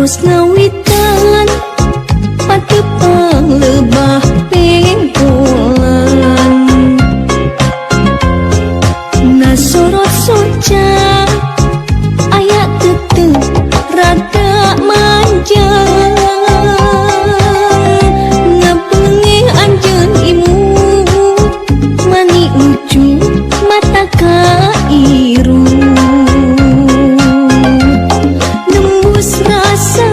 Tos ngawitan patepang lebah pengkolan nasorot soca ayak tetep rada manja ngabengi anjeun imu mani ucu mata kairu nembus rasa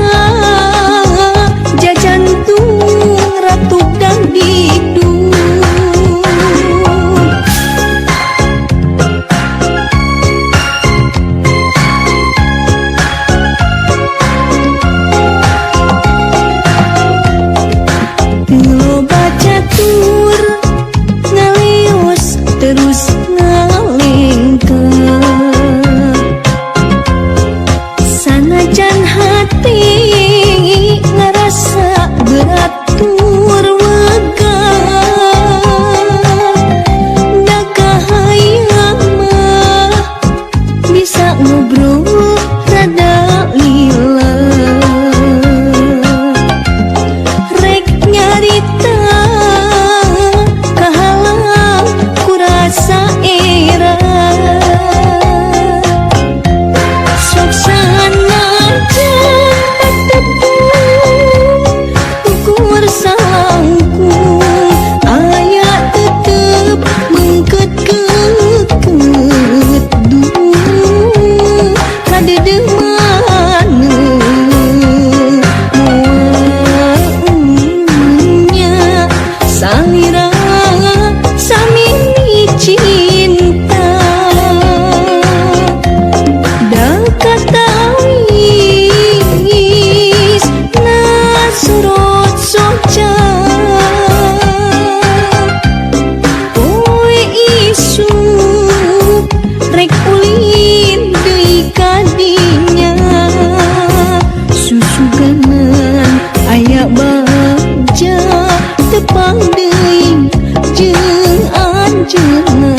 jajantung ratu dan didu lo baca tur ngalios terus ngalengkeun sanajan hati ngerasa berat tur wegah da kahayang mah bisa ngobrol rada lila rek nyarita kahalang kurasa era sok sanajan tetepung ukur salangkung aya tetep mengket-keket duh kadedeh maneh salira samini cinta da katawis nasurot soca poe isu rek ulin deui kadinya susuganan aya baja tepang deui jeung anjeunna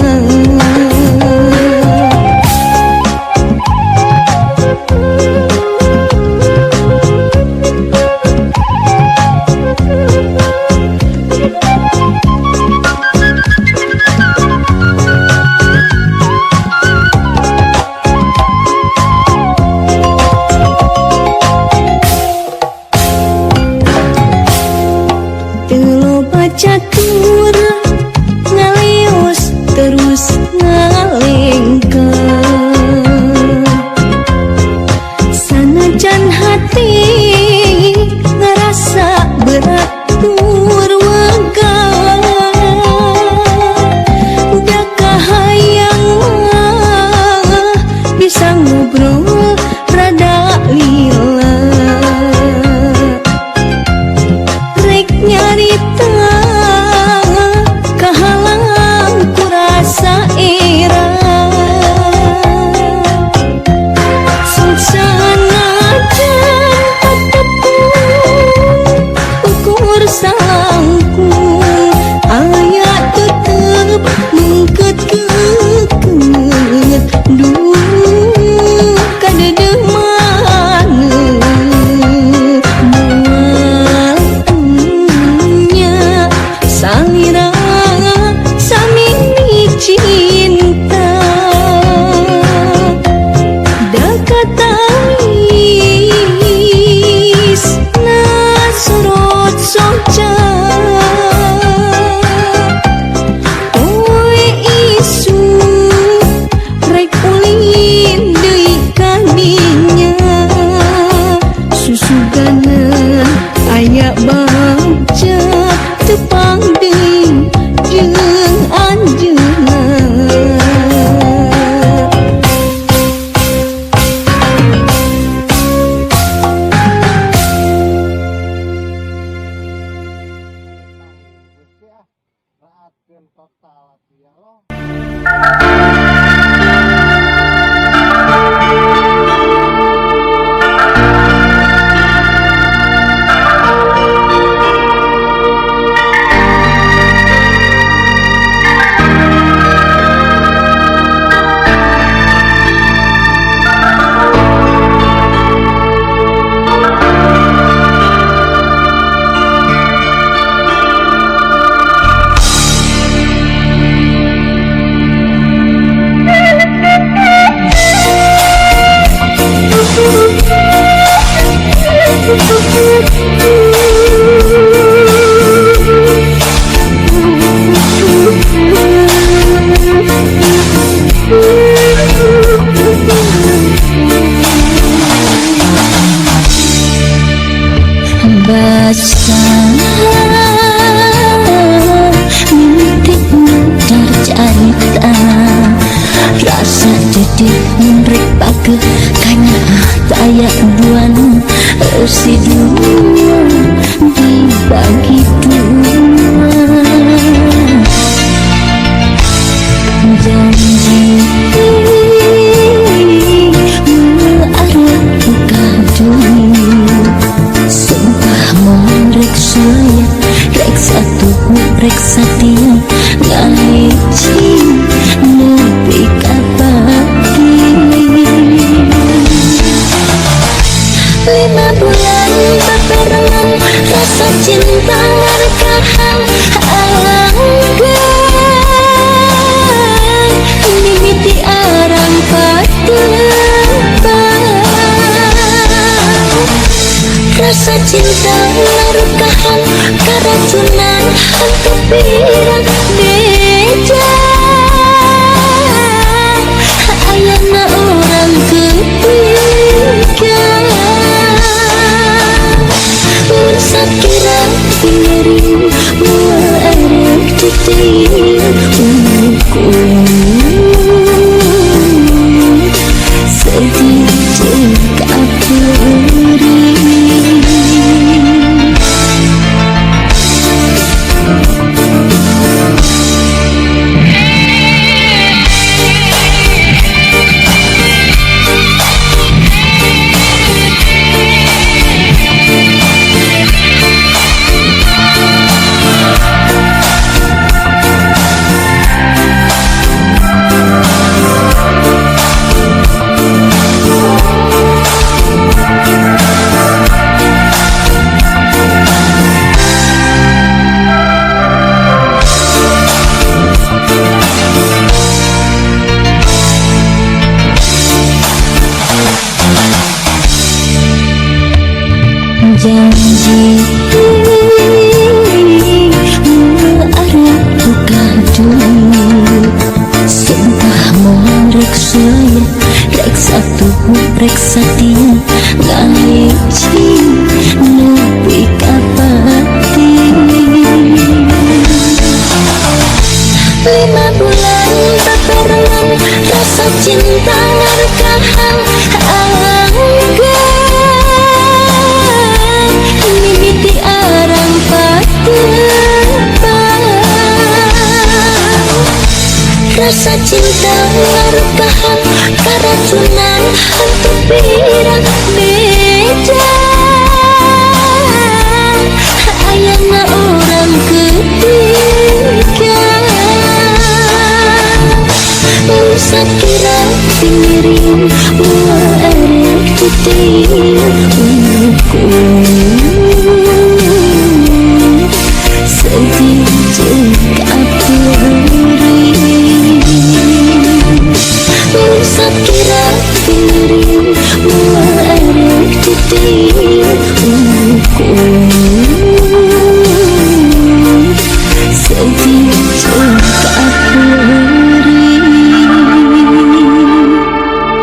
teu baca tur ngalios terus ngalengkeun sanajan hati ngerasa berat tur wegah da kahayang mah bisa ngobrol rada lila rek nyarita kahalang kurasa era sedih menrek pake kanya taya duan si dunia dibagi dua janji melarang buka dunia sumpah merek saya rek satu rek satia ngaji nepi kapaki 5 bulan berbarengan rasa cinta ngarekahan anggar mimiti arang patebang rasa cinta ngarekahan keracunan hantu pirang beja ayana orang ketiga sakira piring muarek titik unku sedih kapuri janji melarang buka dunia sumpah merek saya rek satu rek satia ngaji nepi kapati 5 bulan berbarengan rasa cinta ngarekahan mimiti arang patebang rasa cinta ngarekahan keracunan hantu pirang beja ayana orang ketiga sakira piring muarek titik unku sedih kapuri sakira piring muarek titik unku sedih kapuri. 「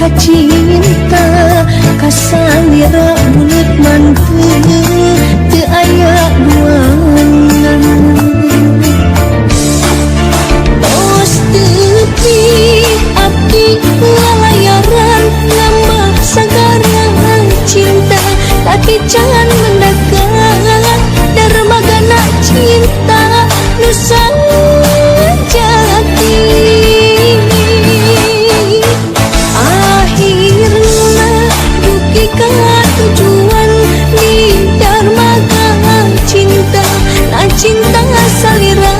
ka cinta kasalira bulut manteu teu aya duangan tos tepi abdi lalayaran ngambah sagaran cinta tapi jangan mendekat dermagana cinta nusa jati akhirna duki ka tujuan di dermaga cinta na cinta salira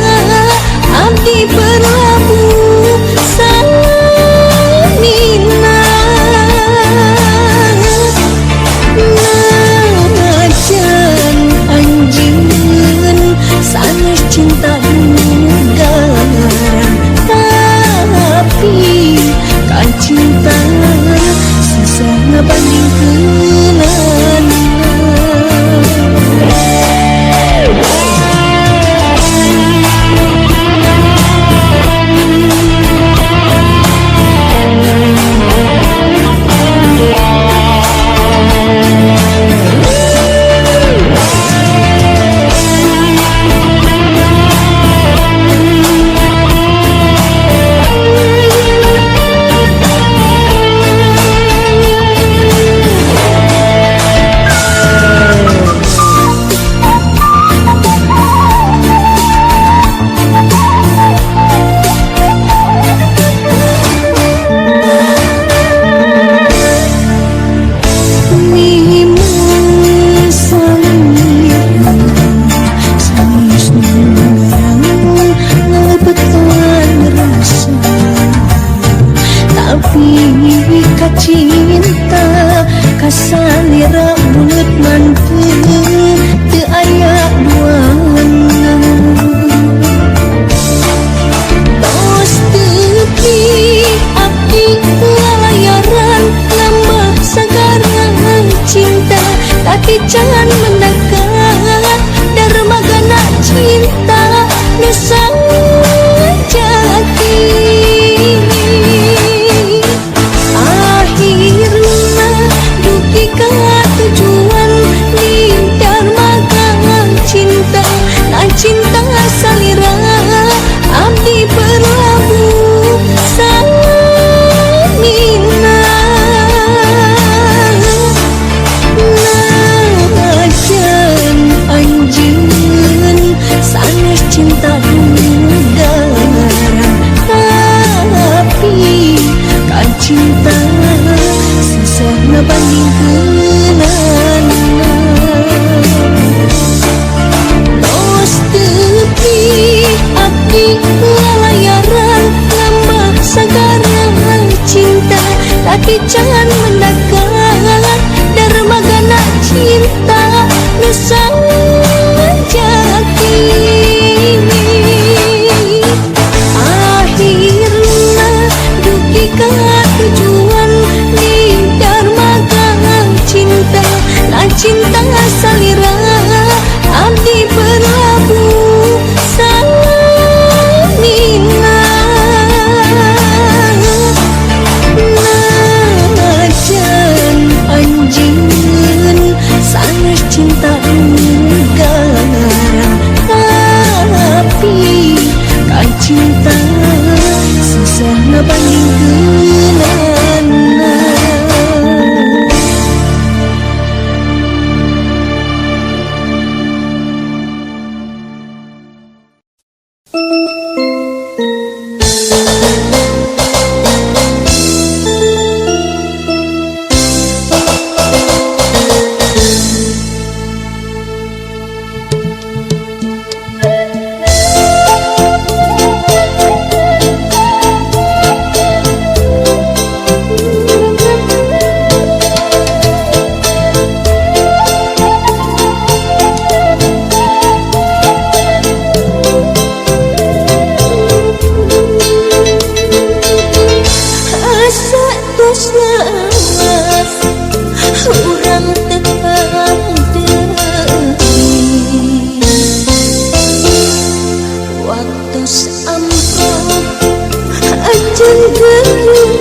abdi berlabuh samina najan anjeun sanes cinta negara tapi kan cinta susah ngabandingkeun cinta kasalira bulut manteu teu aya duangan tos tepi abdi lalayaran ngambah sagaran cinta tapi jangan mendekat dermagana cinta nusa jati akhirna duki ka tujuan di dermaga cinta na cinta salira abdi berlabuh samina najan anjeun sanes cinta negara tapi kan cinta susah ngabandingkeun tos tepi abdi lalayaran ngambah sagaran cinta tapi jangan mendekat dermagana cinta nusa jati akhirna duki ka tujuan di dermaga cinta na cinta salira abdi berlabuh samina najan anjeun sanes cinta negara tapi kan cinta susah ngabandingkeun Ampun ajan gelut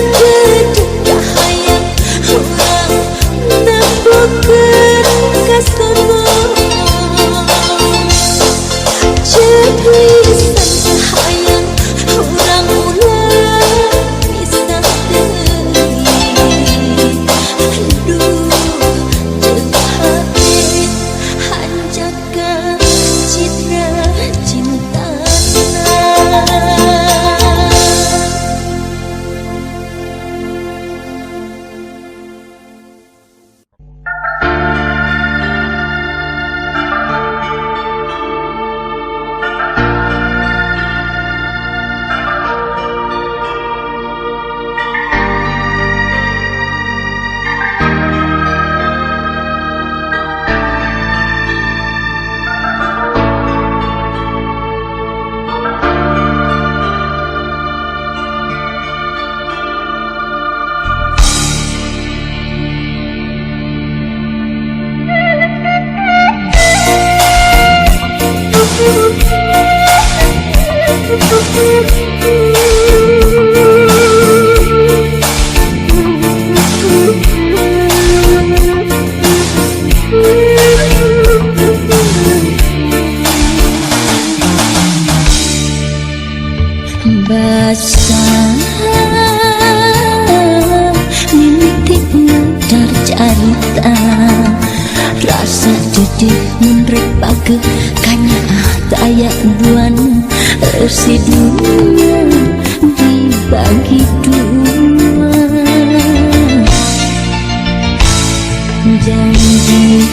Dedek hayang orang nepukeun kasono Jelisan hayang orang ulah bisa deui Duh hati hanjaga citra cintana Basah mimiti ngadar carita rasa dedih menrek pake kanya tayak buan residunya dibagi dua janji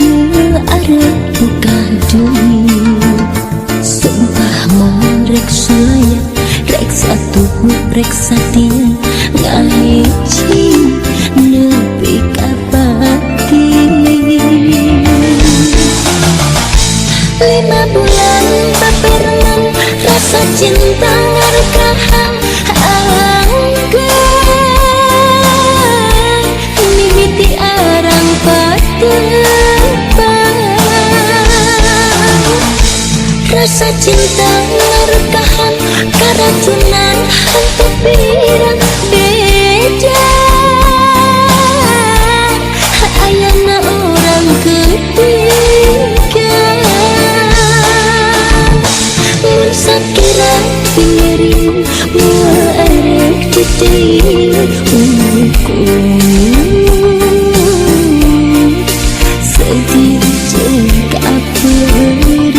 mengarep buka dunia rek sulaya rek satu rek satia ngahiji nepi kapati 5 bulan paperenan rasa cinta ngarekahan angkat mimiti arang patepan rasa cinta ngarekahan karacunan hantu pirang beda ayana orang ketiga mun sakira piring muarek titik sedih jeng kaperi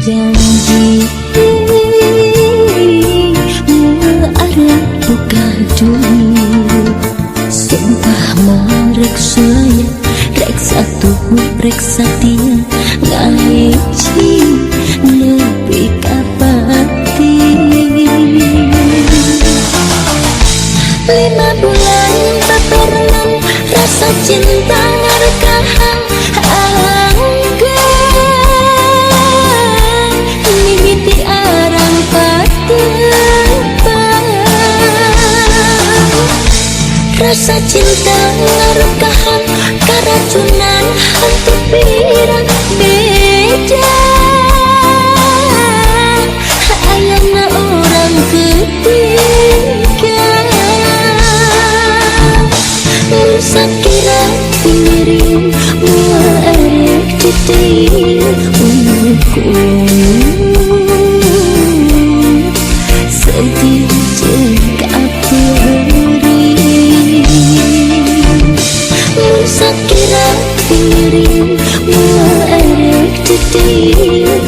janji mengarep buka dunia sumpah morek sulaya rek satu rek satia ngahiji nepi kapati 5 bulan paperenan rasa cinta ngarekahan rasa cinta ngarekahan karacunan hantu pirang beda ayana orang ketiga sakira piring muarek titik sedih jeng kaperi sakira piring muarek titik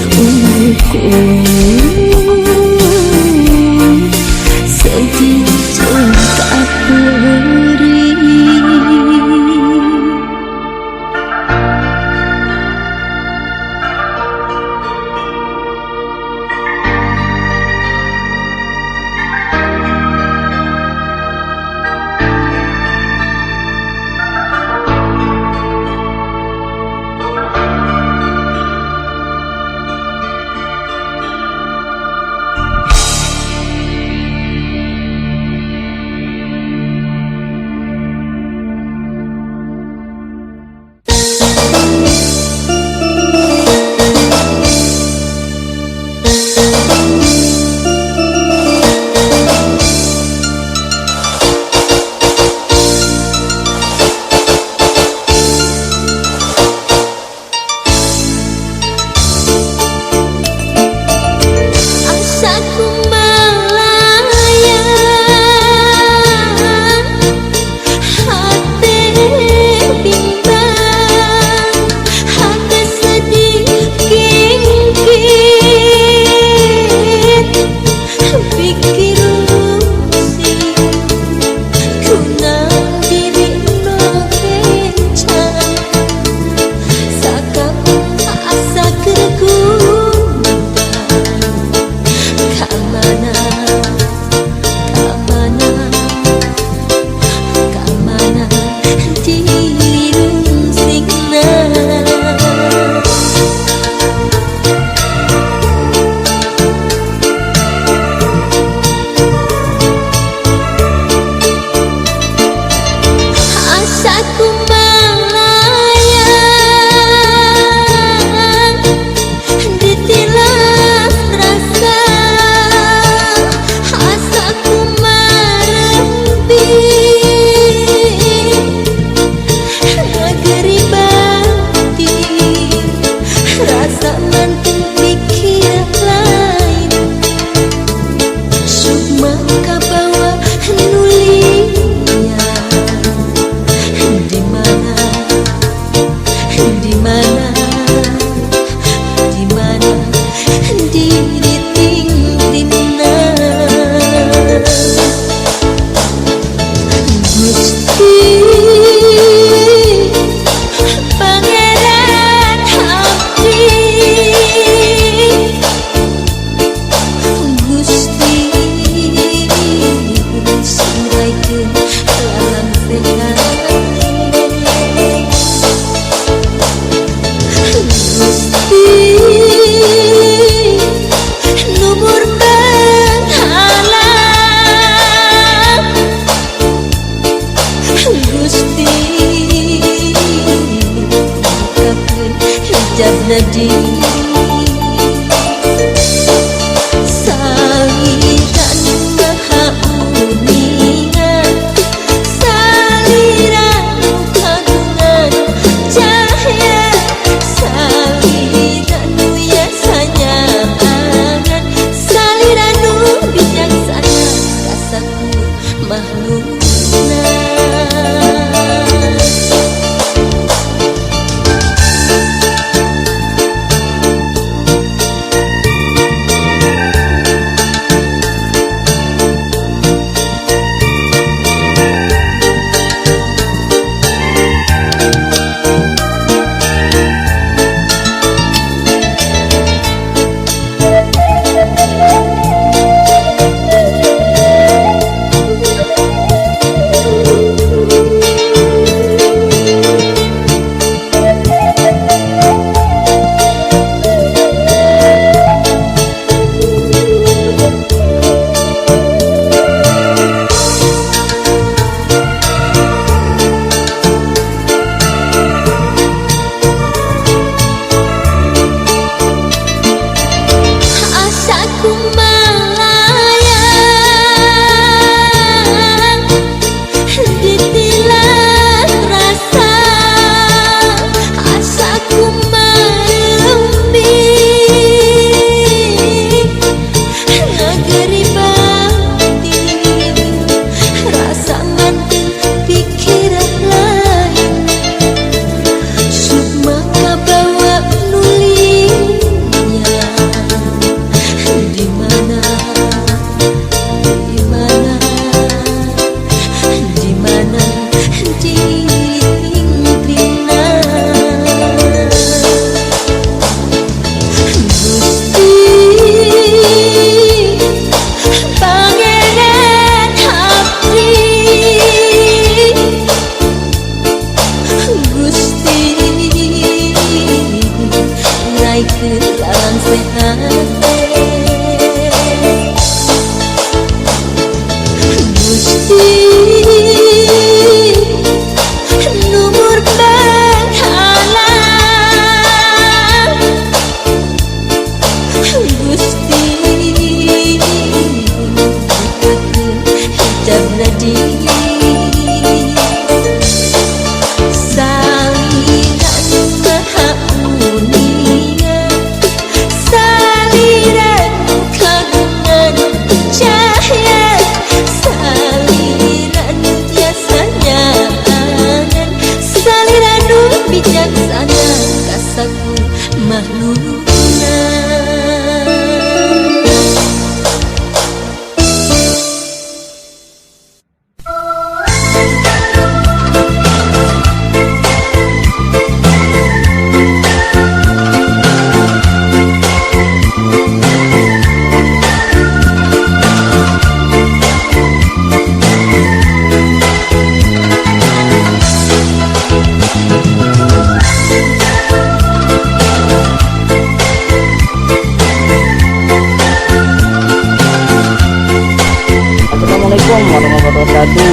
Assalamualaikum warahmatullahi wabarakatuh.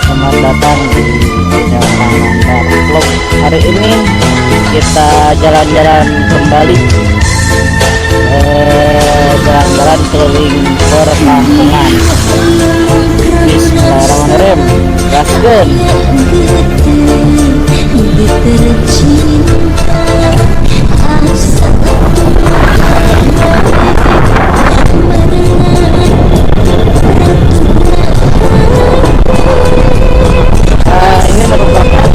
Selamat datang di channel Mandar Vlog. Hari ini kita jalan-jalan kembali, jalan-jalan keliling perkampungan. Bismillahirrahmanirrahim. Gaskeun. Ini merupakan